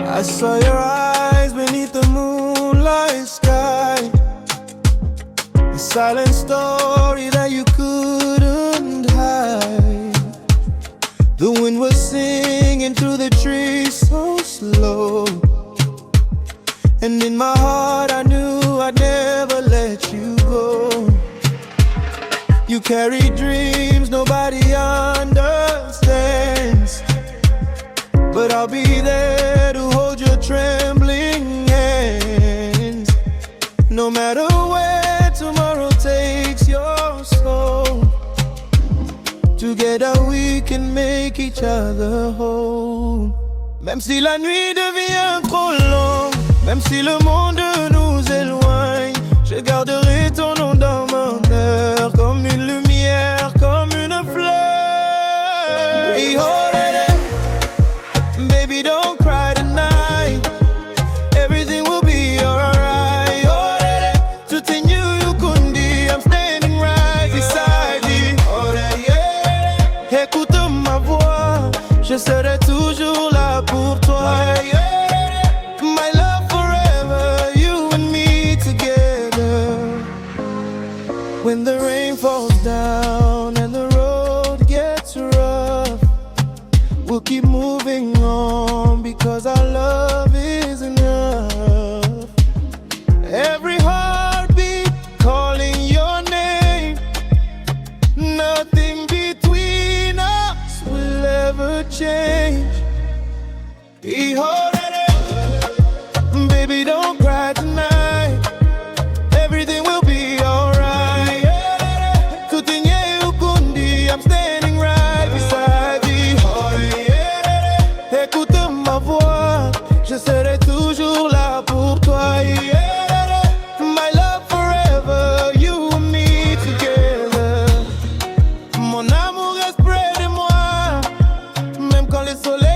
I saw your eyes beneath the moonlight sky, a silent story that you couldn't hide. The wind was singing through the trees so slow, and in my heart I knew I'd never let you go. You carry dreams nobody understands, but I'll be there to hold your trembling hands. No matter where tomorrow takes your soul, together we can make each other whole. Même si la nuit devient trop longue, même si le monde nous éloigne, je garderai ton nom dans mon cœur, comme une lumière, comme une fleur. IHOERERE, baby don't cry tonight, everything will be alright. IHOERERE, tout est new, Kirundi, I'm standing right beside you. IHOERERE, écoute ma voix, je serai toujours là pour toi. My love forever, you and me together. When the rain falls down and the road gets rough, we'll keep moving on because our love is enough. Every heartbeat calling your name, nothing between us will ever change. IHOERERE, baby don't cry tonight, everything will be alright. Tout est new, Kirundi, I'm standing right beside you. IHOERERE, écoute ma voix, je serai toujours là pour toi. IHOERERE, my love forever, you and me together. Mon amour reste près de moi, même quand le soleil